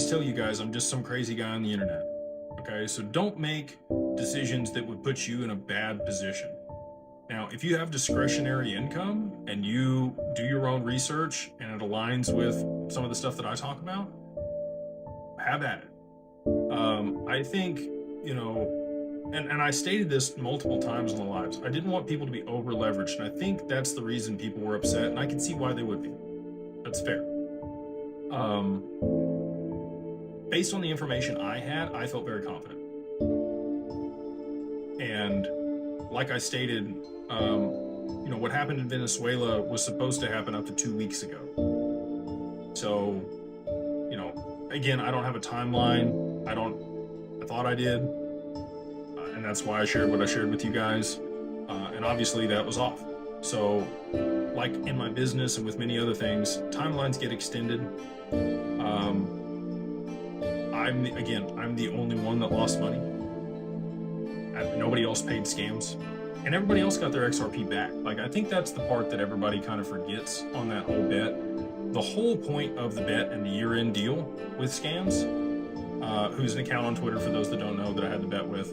always tell you guys I'm just some crazy guy on the internet. Okay, so don't make decisions that would put you in a bad position. Now, if you have discretionary income and you do your own research and it aligns with some of the stuff that I talk about, have at it. I think, you know, and I stated this multiple times in the lives. I didn't want people to be over leveraged, and I think that's the reason people were upset, and I can see why they would be. That's fair. Um, Based on the information I had, I felt very confident. And like I stated, what happened in Venezuela was supposed to happen up to 2 weeks ago. So, again, I don't have a timeline. I thought I did. And that's why I shared what I shared with you guys. And obviously that was off. So, like in my business and with many other things, timelines get extended. I'm the only one that lost money. Nobody else paid scams, and everybody else got their XRP back. Like, I think that's the part that everybody kind of forgets on that whole bet. The whole point of the bet and the year-end deal with Scams, who's an account on Twitter for those that don't know that I had the bet with,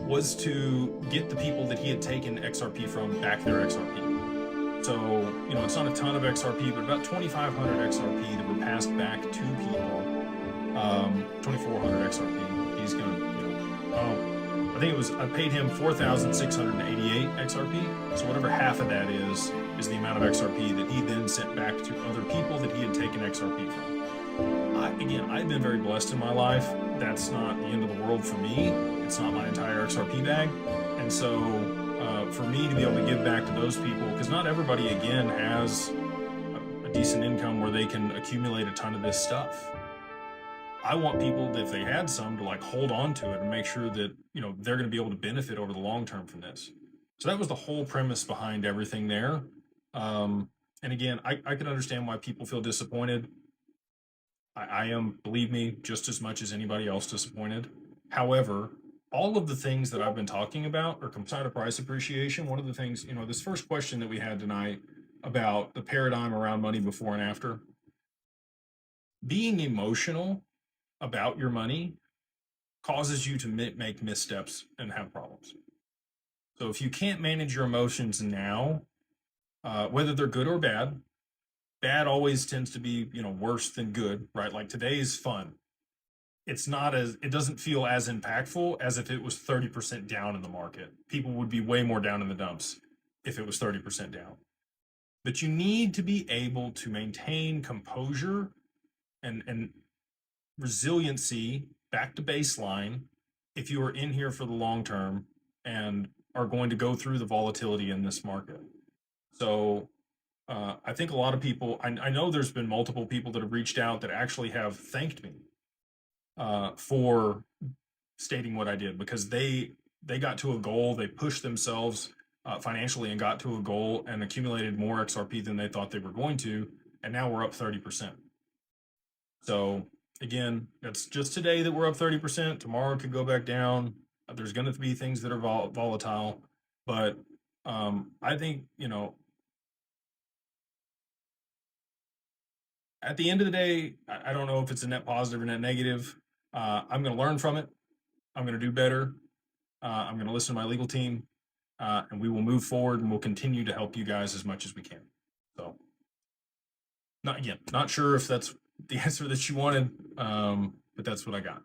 was to get the people that he had taken XRP from back their XRP. So, it's not a ton of XRP, but about 2,500 XRP that were passed back to people. 2,400 XRP. He's gonna, I think I paid him 4,688 XRP. So whatever half of that is the amount of XRP that he then sent back to other people that he had taken XRP from. I've been very blessed in my life. That's not the end of the world for me. It's not my entire XRP bag. And so for me to be able to give back to those people, because not everybody, again, has a decent income where they can accumulate a ton of this stuff. I want people that if they had some to hold on to it and make sure that, they're going to be able to benefit over the long term from this. So that was the whole premise behind everything there. And again, I can understand why people feel disappointed. I am, believe me, just as much as anybody else disappointed. However, all of the things that I've been talking about are outside of price appreciation. One of the things, this first question that we had tonight about the paradigm around money before and after, being emotional about your money causes you to make missteps and have problems. So if you can't manage your emotions now, whether they're good or bad, bad always tends to be, worse than good, right? Like today's fun. It doesn't feel as impactful as if it was 30% down in the market. People would be way more down in the dumps if it was 30% down. But you need to be able to maintain composure and resiliency back to baseline if you are in here for the long term and are going to go through the volatility in this market. So I think a lot of people, I know there's been multiple people that have reached out that actually have thanked me for stating what I did, because they got to a goal, they pushed themselves financially and got to a goal and accumulated more XRP than they thought they were going to, and now we're up 30%. So again, that's just today that we're up 30%. Tomorrow it could go back down. There's going to be things that are volatile, but I think, at the end of the day, I don't know if it's a net positive or net negative. I'm going to learn from it. I'm going to do better. I'm going to listen to my legal team, and we will move forward, and we'll continue to help you guys as much as we can. So, not sure if that's the answer that you wanted, but that's what I got.